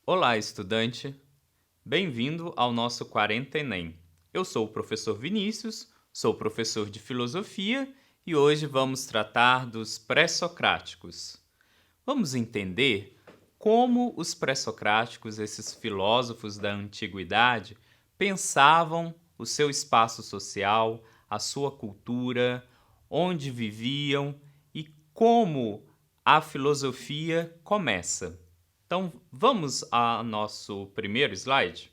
Olá, estudante! Bem-vindo ao nosso 40 Enem. Eu sou o professor Vinícius, sou professor de filosofia e hoje vamos tratar dos pré-socráticos. Vamos entender como os pré-socráticos, esses filósofos da antiguidade, pensavam o seu espaço social, a sua cultura, onde viviam e como a filosofia começa. Então, vamos ao nosso primeiro slide?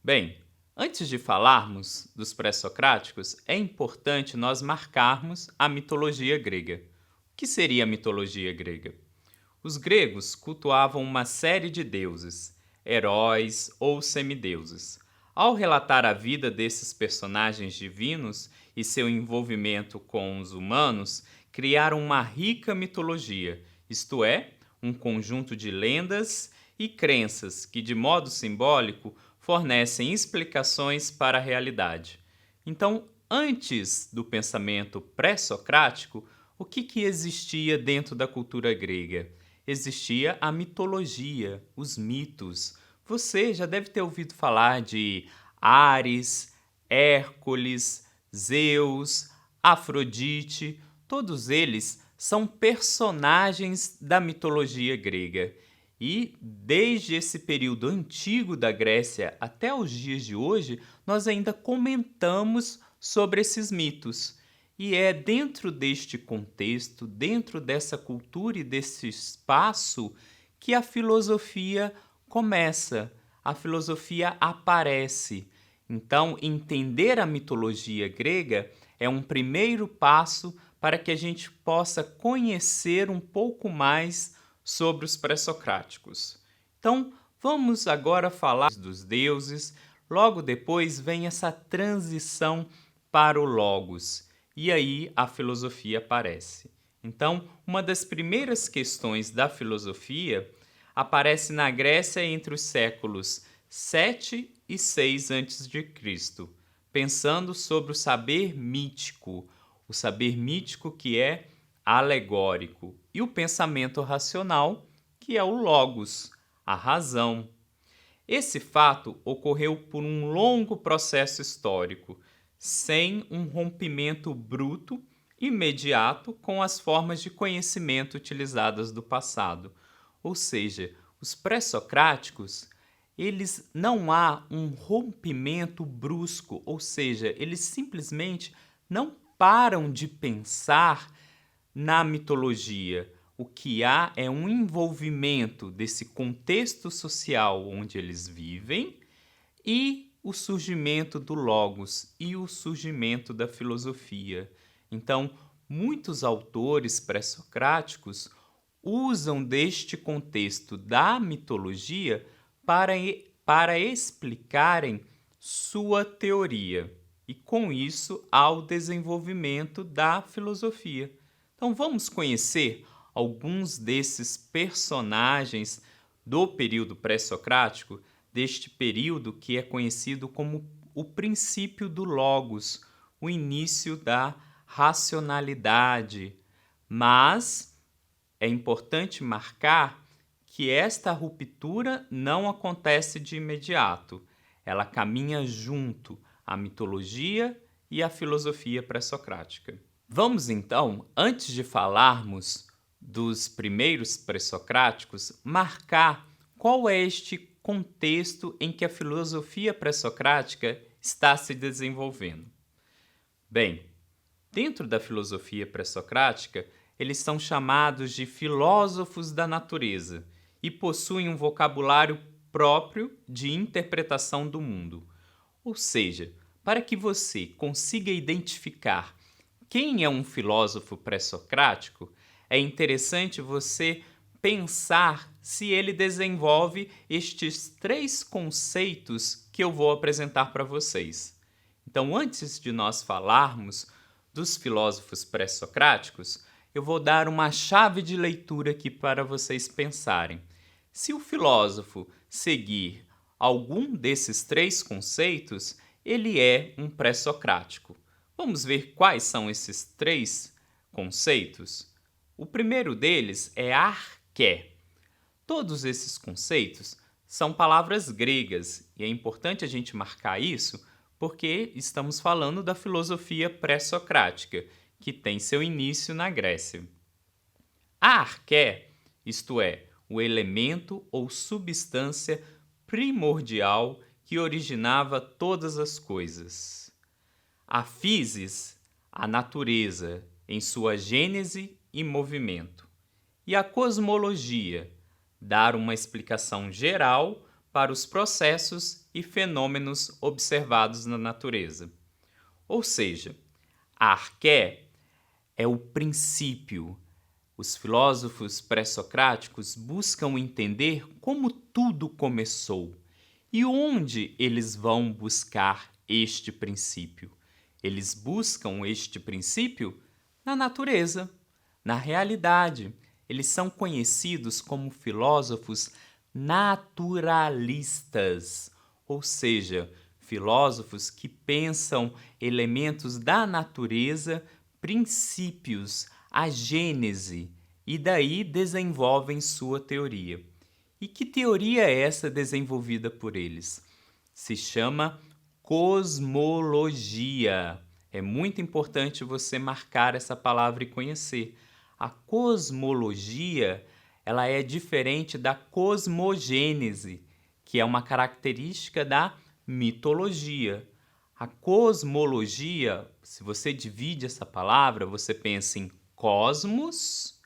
Bem, antes de falarmos dos pré-socráticos, é importante nós marcarmos a mitologia grega. O que seria a mitologia grega? Os gregos cultuavam uma série de deuses, heróis ou semideuses. Ao relatar a vida desses personagens divinos e seu envolvimento com os humanos, criaram uma rica mitologia, isto é, um conjunto de lendas e crenças que, de modo simbólico, fornecem explicações para a realidade. Então, antes do pensamento pré-socrático, o que existia dentro da cultura grega? Existia a mitologia, os mitos. Você já deve ter ouvido falar de Ares, Hércules, Zeus, Afrodite. Todos eles são personagens da mitologia grega. E desde esse período antigo da Grécia até os dias de hoje, nós ainda comentamos sobre esses mitos. E é dentro deste contexto, dentro dessa cultura e desse espaço, que a filosofia começa, a filosofia aparece. Então, entender a mitologia grega é um primeiro passo para que a gente possa conhecer um pouco mais sobre os pré-socráticos. Então, vamos agora falar dos deuses. Logo depois vem essa transição para o Logos. E aí a filosofia aparece. Então, uma das primeiras questões da filosofia aparece na Grécia entre os séculos 7 e 6 a.C., pensando sobre o saber mítico que é alegórico, e o pensamento racional, que é o logos, a razão. Esse fato ocorreu por um longo processo histórico, sem um rompimento bruto imediato com as formas de conhecimento utilizadas do passado. Ou seja, os pré-socráticos, eles não há um rompimento brusco, ou seja, eles simplesmente não param de pensar na mitologia. O que há é um envolvimento desse contexto social onde eles vivem e o surgimento do Logos e o surgimento da filosofia. Então, muitos autores pré-socráticos usam deste contexto da mitologia para explicarem sua teoria e, com isso, ao desenvolvimento da filosofia. Então, vamos conhecer alguns desses personagens do período pré-socrático, deste período que é conhecido como o princípio do Logos, o início da racionalidade. Mas é importante marcar que esta ruptura não acontece de imediato. Ela caminha junto à mitologia e à filosofia pré-socrática. Vamos então, antes de falarmos dos primeiros pré-socráticos, marcar qual é este contexto em que a filosofia pré-socrática está se desenvolvendo. Bem, dentro da filosofia pré-socrática, eles são chamados de filósofos da natureza e possuem um vocabulário próprio de interpretação do mundo. Ou seja, para que você consiga identificar quem é um filósofo pré-socrático, é interessante você pensar se ele desenvolve estes 3 conceitos que eu vou apresentar para vocês. Então, antes de nós falarmos dos filósofos pré-socráticos, eu vou dar uma chave de leitura aqui para vocês pensarem. Se o filósofo seguir algum desses 3 conceitos, ele é um pré-socrático. Vamos ver quais são esses 3 conceitos? O primeiro deles é arqué. Todos esses conceitos são palavras gregas e é importante a gente marcar isso porque estamos falando da filosofia pré-socrática, que tem seu início na Grécia. A arqué, isto é, o elemento ou substância primordial que originava todas as coisas. A physis, a natureza, em sua gênese e movimento. E a cosmologia, dar uma explicação geral para os processos e fenômenos observados na natureza. Ou seja, a arqué é o princípio. Os filósofos pré-socráticos buscam entender como tudo começou e onde eles vão buscar este princípio. Eles buscam este princípio na natureza, na realidade. Eles são conhecidos como filósofos naturalistas, ou seja, filósofos que pensam elementos da natureza, princípios, a gênese, e daí desenvolvem sua teoria. E que teoria é essa desenvolvida por eles? Se chama cosmologia. É muito importante você marcar essa palavra e conhecer. A cosmologia, ela é diferente da cosmogênese, que é uma característica da mitologia. A cosmologia, se você divide essa palavra, você pensa em cosmos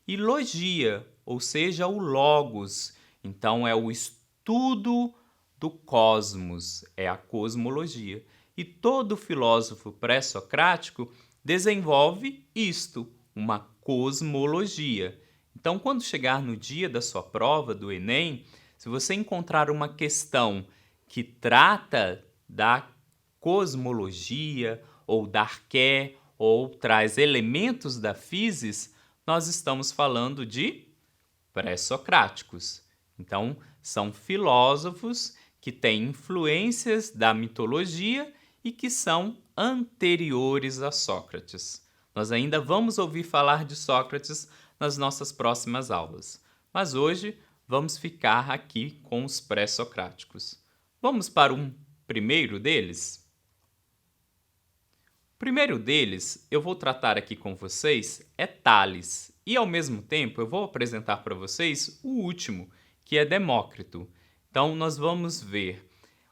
e logia, ou seja, o logos. Então, é o estudo do cosmos, é a cosmologia. E todo filósofo pré-socrático desenvolve isto, uma cosmologia. Então, quando chegar no dia da sua prova, do Enem, se você encontrar uma questão que trata da cosmologia ou da arqué ou traz elementos da physis, nós estamos falando de pré-socráticos. Então, são filósofos que têm influências da mitologia e que são anteriores a Sócrates. Nós ainda vamos ouvir falar de Sócrates nas nossas próximas aulas, mas hoje vamos ficar aqui com os pré-socráticos. Vamos para um primeiro deles? O primeiro deles, eu vou tratar aqui com vocês, é Tales. E, ao mesmo tempo, eu vou apresentar para vocês o último, que é Demócrito. Então, nós vamos ver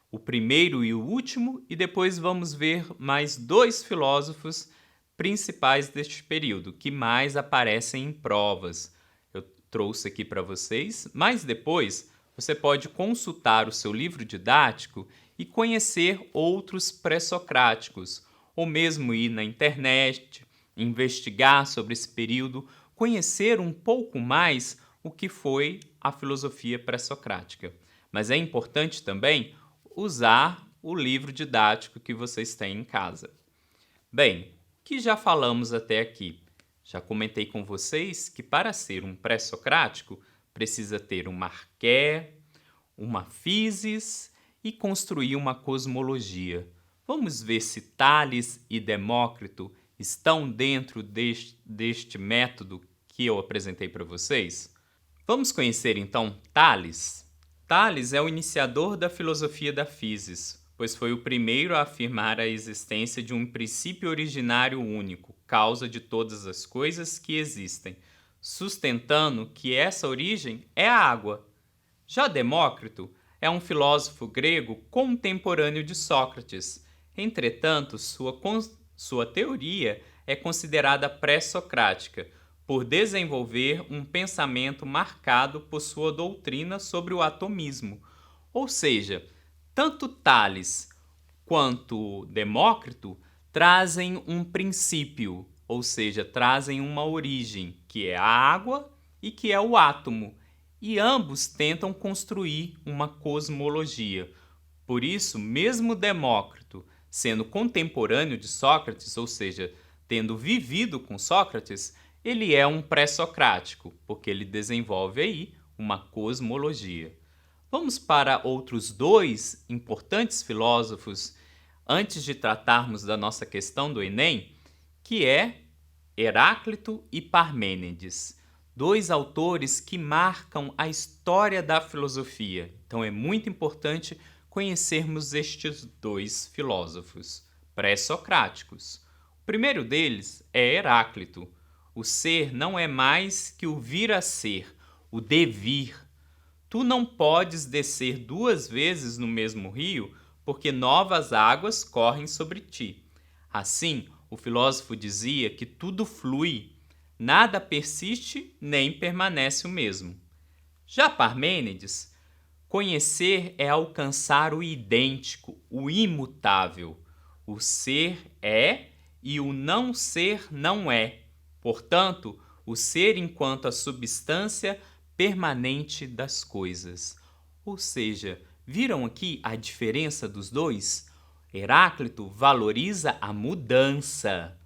o primeiro e o último, e depois vamos ver mais dois filósofos principais deste período, que mais aparecem em provas. Eu trouxe aqui para vocês, mas depois você pode consultar o seu livro didático e conhecer outros pré-socráticos, ou mesmo ir na internet, investigar sobre esse período, conhecer um pouco mais o que foi a filosofia pré-socrática. Mas é importante também usar o livro didático que vocês têm em casa. Bem, o que já falamos até aqui? Já comentei com vocês que para ser um pré-socrático precisa ter uma arqué, uma physis e construir uma cosmologia. Vamos ver se Tales e Demócrito estão dentro deste método que eu apresentei para vocês? Vamos conhecer então Tales. Tales é o iniciador da filosofia da physis, pois foi o primeiro a afirmar a existência de um princípio originário único, causa de todas as coisas que existem, sustentando que essa origem é a água. Já Demócrito é um filósofo grego contemporâneo de Sócrates. Entretanto, sua teoria é considerada pré-socrática, por desenvolver um pensamento marcado por sua doutrina sobre o atomismo. Ou seja, tanto Tales quanto Demócrito trazem um princípio, ou seja, trazem uma origem, que é a água e que é o átomo, e ambos tentam construir uma cosmologia. Por isso, mesmo Demócrito sendo contemporâneo de Sócrates, ou seja, tendo vivido com Sócrates, ele é um pré-socrático, porque ele desenvolve aí uma cosmologia. Vamos para outros dois importantes filósofos antes de tratarmos da nossa questão do Enem, que é Heráclito e Parmênides. dois autores que marcam a história da filosofia. Então é muito importante conhecermos estes dois filósofos pré-socráticos. O primeiro deles é Heráclito. O ser não é mais que o vir a ser, o devir. Tu não podes descer duas vezes no mesmo rio, porque novas águas correm sobre ti. Assim, o filósofo dizia que tudo flui, nada persiste nem permanece o mesmo. Já Parmênides, conhecer é alcançar o idêntico, o imutável. O ser é e o não ser não é. Portanto, o ser enquanto a substância permanente das coisas. Ou seja, viram aqui a diferença dos dois? Heráclito valoriza a mudança.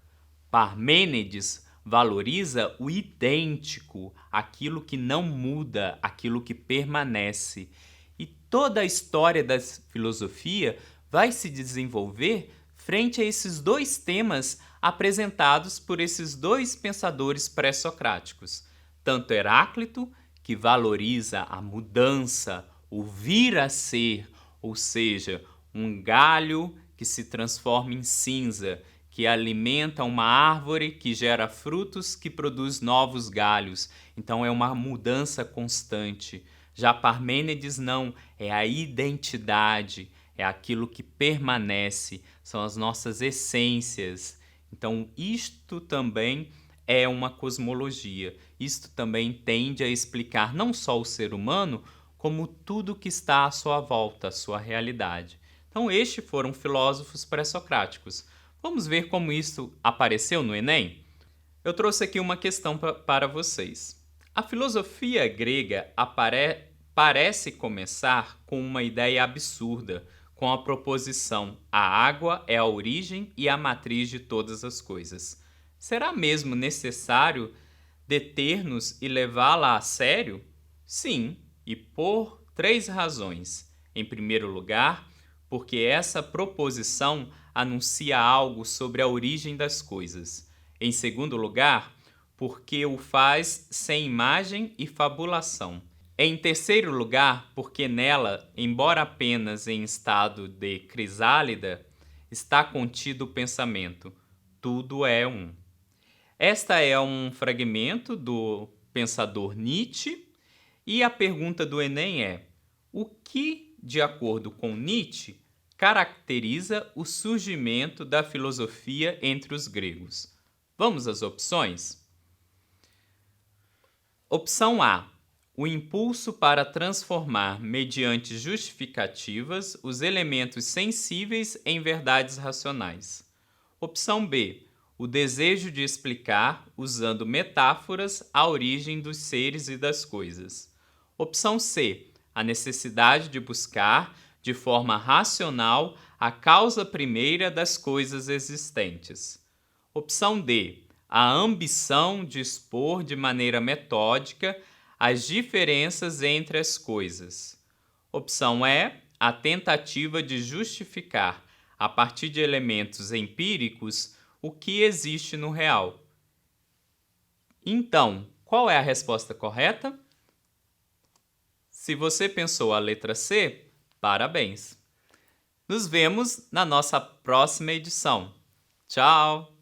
Parmênides valoriza o idêntico, aquilo que não muda, aquilo que permanece. E toda a história da filosofia vai se desenvolver frente a esses dois temas apresentados por esses dois pensadores pré-socráticos. Tanto Heráclito, que valoriza a mudança, o vir a ser, ou seja, um galho que se transforma em cinza, que alimenta uma árvore que gera frutos que produz novos galhos. Então é uma mudança constante. Já Parmênides não, é a identidade, é aquilo que permanece, são as nossas essências. Então isto também é uma cosmologia. Isto também tende a explicar não só o ser humano, como tudo que está à sua volta, a sua realidade. Então estes foram filósofos pré-socráticos. Vamos ver como isso apareceu no Enem? Eu trouxe aqui uma questão para vocês. A filosofia grega parece começar com uma ideia absurda, com a proposição: a água é a origem e a matriz de todas as coisas. Será mesmo necessário deter-nos e levá-la a sério? Sim, e por três razões. Em primeiro lugar, porque essa proposição anuncia algo sobre a origem das coisas. Em segundo lugar, porque o faz sem imagem e fabulação. Em terceiro lugar, porque nela, embora apenas em estado de crisálida, está contido o pensamento: tudo é um. Esta é um fragmento do pensador Nietzsche, e a pergunta do Enem é: o que, de acordo com Nietzsche, caracteriza o surgimento da filosofia entre os gregos? Vamos às opções? Opção A: o impulso para transformar, mediante justificativas, os elementos sensíveis em verdades racionais. Opção B: o desejo de explicar, usando metáforas, a origem dos seres e das coisas. Opção C: a necessidade de buscar, de forma racional, a causa primeira das coisas existentes. Opção D: a ambição de expor de maneira metódica as diferenças entre as coisas. Opção E: a tentativa de justificar, a partir de elementos empíricos, o que existe no real. Então, qual é a resposta correta? Se você pensou a letra C, parabéns! Nos vemos na nossa próxima edição. Tchau!